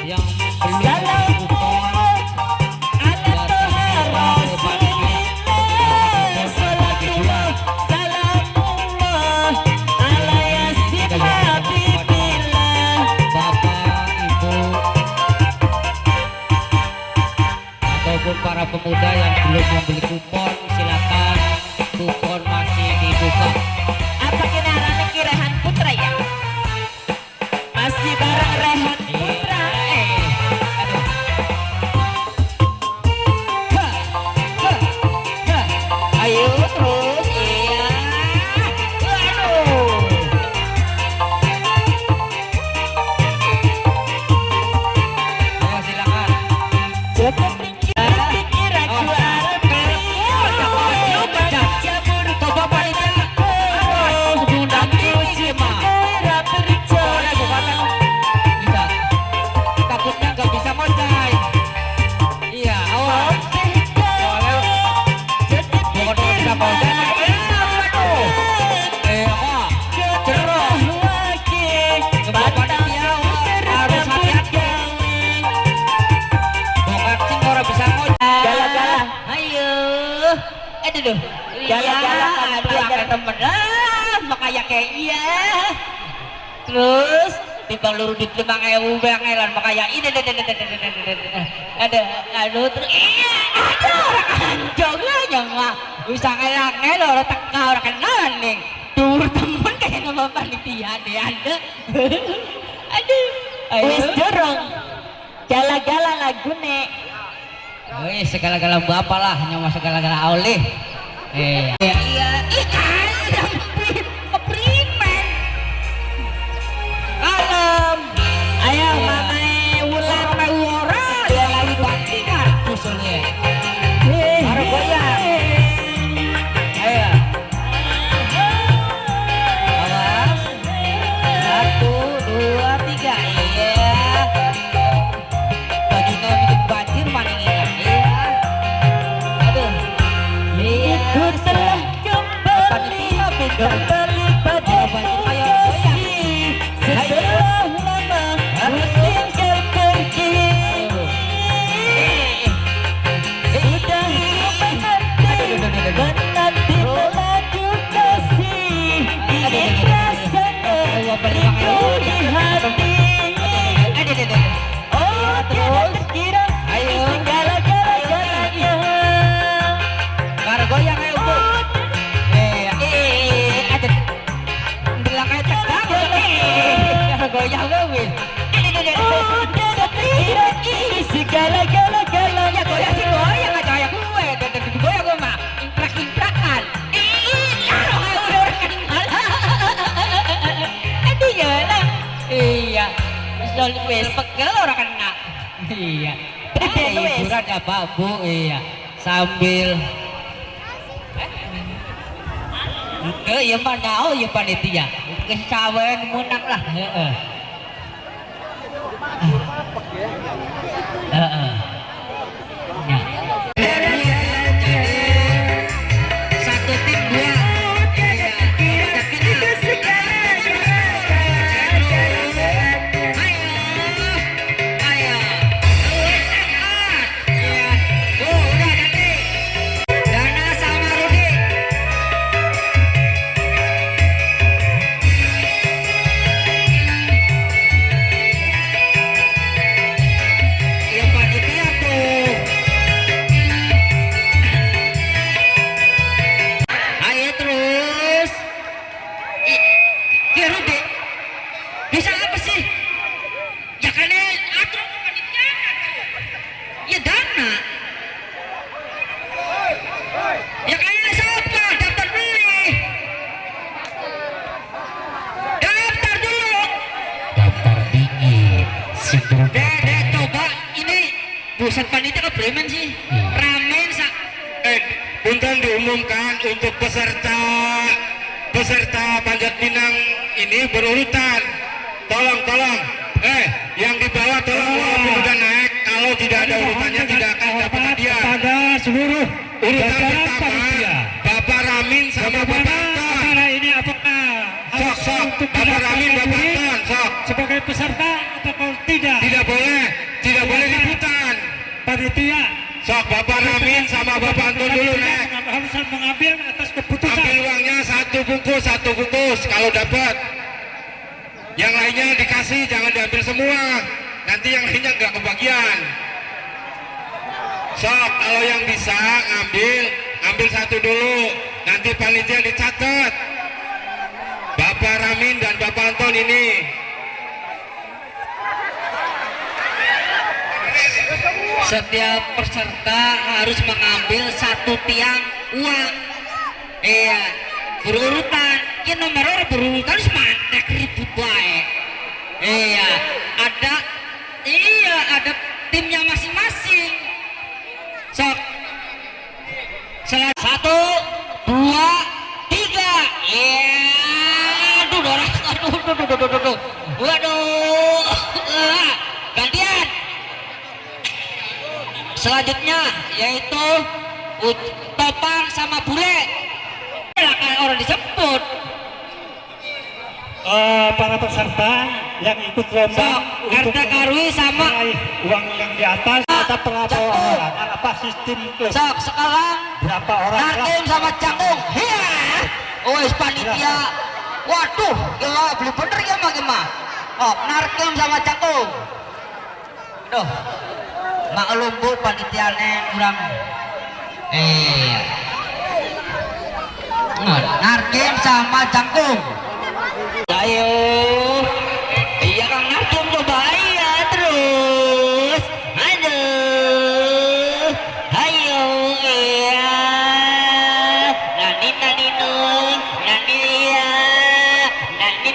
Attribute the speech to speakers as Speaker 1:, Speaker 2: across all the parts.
Speaker 1: yang belum kupon
Speaker 2: ala toha rasulillah salatullah salamullah ala yasin habibillah.
Speaker 1: Bapak, Ibu, ataupun para pemuda yang belum membeli kupon, silakan, kupon masih dibuka.
Speaker 2: Apa kenarane Rehan Putra ya? Masih bareng Rehan Putra. Ha, ha, ha. Ayo terus iya. Aduh.
Speaker 1: Ayo silakan.
Speaker 2: Jatuh pikir aku
Speaker 1: Bisa. Takutnya nggak bisa ngocai. Iya, awas. Soalnya bukan nggak bisa ngocai. Aduh. Oh, cerah. Bapak panitia harus hati-hati. Bokap sing orang bisa ngocai.
Speaker 2: Gala-gala.
Speaker 1: Ayo. Aduh.
Speaker 2: Gala-gala kan
Speaker 1: Aduh,
Speaker 2: pelajar.
Speaker 1: akeh temen. Makanya kayak iya. Terus timbang luru di 5.000 bengelan makanya ini aduh terus iya aduh anjong lah nyawa bisa kayak orang teka orang kenalan nih tur temen kayak nama panitia deh ada aduh
Speaker 2: Wis
Speaker 1: ayo
Speaker 2: dorong. Gala-gala lagune.
Speaker 1: wih segala-gala bapak lah nyawa segala-gala oleh iya iya iya keprimen alam
Speaker 2: Ayo mamae wulan
Speaker 1: Mewara dia lagi bandingan usulnya baru goyang ayo awas 1, 2, 3 iya bajunya bikin banjir maning ingat iya aduh iya
Speaker 2: Ku telah kembali
Speaker 1: panitia beda
Speaker 2: kembali pada
Speaker 1: oh banjir ayo goyang
Speaker 2: setelah lama ku tinggal pergi. Sudah menanti menanti melaju kasih ingin rasanya itu di hati. Oh tiada terkira segala-galanya.
Speaker 1: Karo goyang ayo Bu. Ada bilang kayak tegang. Karo goyang we.
Speaker 2: Oh tiada terkira ini segala-galanya.
Speaker 1: Ya goyang sih goyang aja kayak gue. Dan goyang gue mah intrak-intrakan. Karo kayak udah orang kenal. Aduh ya lah. Iya. Soal wes pegel orang kenal. Iya. Hiburan ya Pak Bu. Iya. Sambil ya mana oh ya panitia kesawan menang lah satu tim dua ayo udah nanti Dana sama Rudi ya panitia tuh ayo terus ya Rudi bisa apa sih ya kalian atur panitia ya Dana ya kalian siapa daftar beli daftar dulu daftar dingin Dede coba ini pusat panitia ke Bremen sih ramen
Speaker 3: Punten diumumkan untuk peserta Panjat Pinang ini berurutan. Tolong, yang di bawah tolong walaupun udah naik, kalau tidak ada urutannya tidak akan dapat hadiah.
Speaker 4: Pada seluruh
Speaker 3: Urutan
Speaker 4: jajaran
Speaker 3: pertama
Speaker 4: panitia.
Speaker 3: Bapak Ramin sama Bapak
Speaker 4: Bagaimana
Speaker 3: Anton.
Speaker 4: acara ini apakah
Speaker 3: Sok,
Speaker 4: untuk
Speaker 3: Bapak Ramin, Bapak
Speaker 4: diri
Speaker 3: Anton, sok.
Speaker 4: sebagai peserta atau tidak?
Speaker 3: Tidak boleh.
Speaker 4: panitia.
Speaker 3: Sok Bapak Ramin sama Bapak Anton dulu nek.
Speaker 4: Harus mengambil atas keputusan.
Speaker 3: Ambil uangnya satu bungkus kalau dapat. Yang lainnya dikasih, jangan diambil semua. Nanti yang lainnya nggak kebagian. Sok kalau yang bisa ambil satu dulu. Nanti panitia dicatat. Bapak Ramin dan Bapak Anton ini.
Speaker 1: Setiap peserta harus mengambil satu tiang uang. Iya, berurutan. Ini nomor berurutan semangat ribut baik. Iya, ada timnya masing-masing. Sok. Satu, dua, tiga. Aduh, aduh. Waduh. Gantian. Selanjutnya yaitu Topang sama Bule. Silakan orang disebut.
Speaker 4: Para peserta yang ikut lomba
Speaker 1: So, RT Karwi sama
Speaker 4: meraih uang yang di atas ada berapa orang? Apa sistem klub?
Speaker 1: Sok sekarang
Speaker 4: Berapa orang?
Speaker 1: Narkim sama Canggung. Iya. Wes panitia. Waduh, gila beli bener ya mah. Oh, Narkim sama Canggung. Aduh. Maklum Bu panitiane kurang. Narkim sama Canggung. Ayo. Iya Kang Narkim coba ya terus. Aduh. Ayo iya. Nani ya. Nani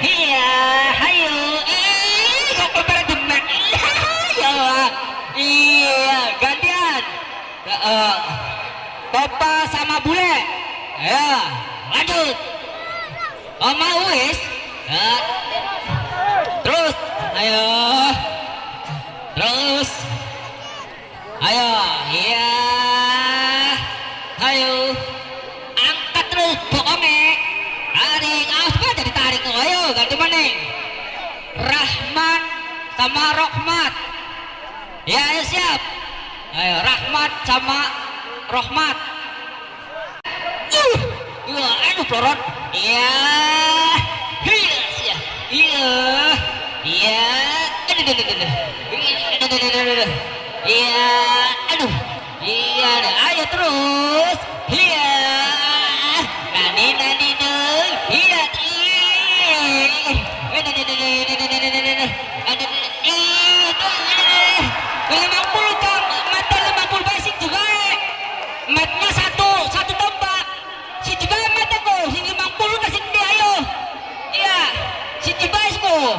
Speaker 1: iya. Ayo. Kok pada demek. Iya, gantian. Topa sama Bule. Ya, lanjut. Oma Uis. Ya. Terus, ayo. Terus. Ayo, iya. Ayo. Angkat terus pokoknya. Tarik, awas jadi tarik. Ayo, ganti mana? Rahman sama Rohmat. Ya, ayo siap. Ayo Rahmat sama Rohmat. Aduh pelorot. Iya. Iya. Iya. Iya. Iya. Aduh. Iya. Ayo terus. Iya. Nani. Iya. Matnya satu tombak. Si juga mataku, si 50 kasih dia ayo. Iya, si Cibais ko.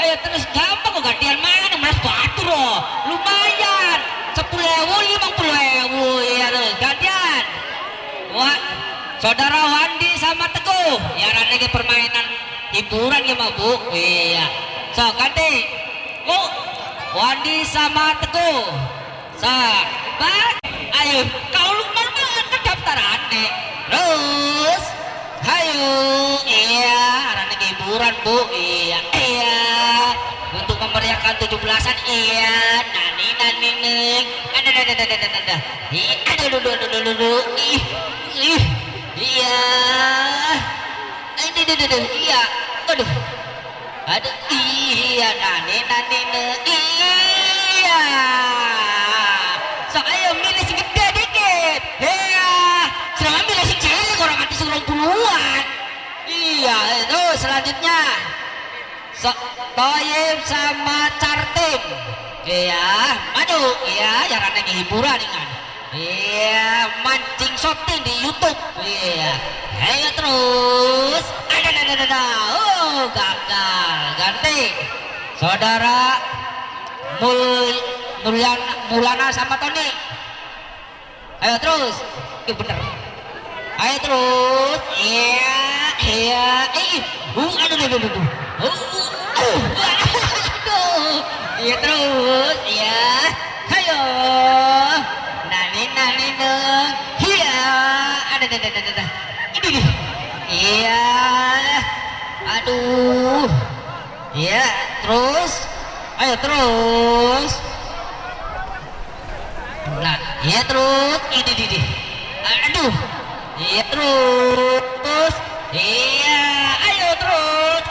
Speaker 1: Ayo terus gampang kok gantian mana mas batu loh. Lumayan. 10.000, 50.000 ya terus gantian. Wah, saudara Wandi sama Teguh. Ya lagi permainan hiburan ya Bu. Iya. So ganti. Wandi sama Teguh. Sabar. Ayo, kau lupa banget pendaftaran nih. Terus, ayo, iya, ada hiburan Bu, iya, untuk memeriahkan 17-an, iya, nani, iya, iya, aduh, iya, nani, iya. So ayo milih si gede dikit. Iya. Sedangkan milih si cilik orang mati 90-an. Iya, itu selanjutnya. Toyib sama Cartim. Iya, maju. Iya, jarang lagi hiburan kan. Iya, mancing shooting di YouTube. Iya. Ayo terus. Ada. Oh, gagal. Ganti. Saudara Mulana sama Tony. Ayo terus. Bener. Ayo terus. Iya. Aduh. Iya terus. Iya. Ayo. Nani. Iya. Ada. Ini. Iya. Aduh. Iya. Terus. Ayo terus. Iya terus, ini. Aduh, iya terus, iya, ayo terus.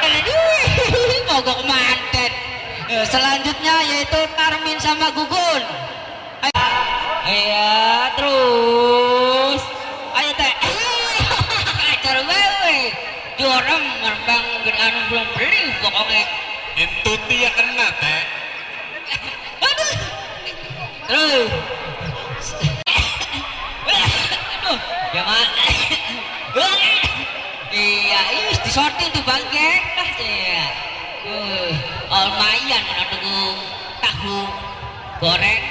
Speaker 1: Aduh, mogok manten. Selanjutnya yaitu Tarmin sama Gugun. Ayo, iya terus, ayo teh. Acar wewe, jorem merbang anu belum beli pokoknya.
Speaker 3: Itu dia kena teh.
Speaker 1: Aduh, terus. Aduh, jangan. Iya, ini disortir tuh bangke. Iya. Lumayan kalau tunggu tahu goreng.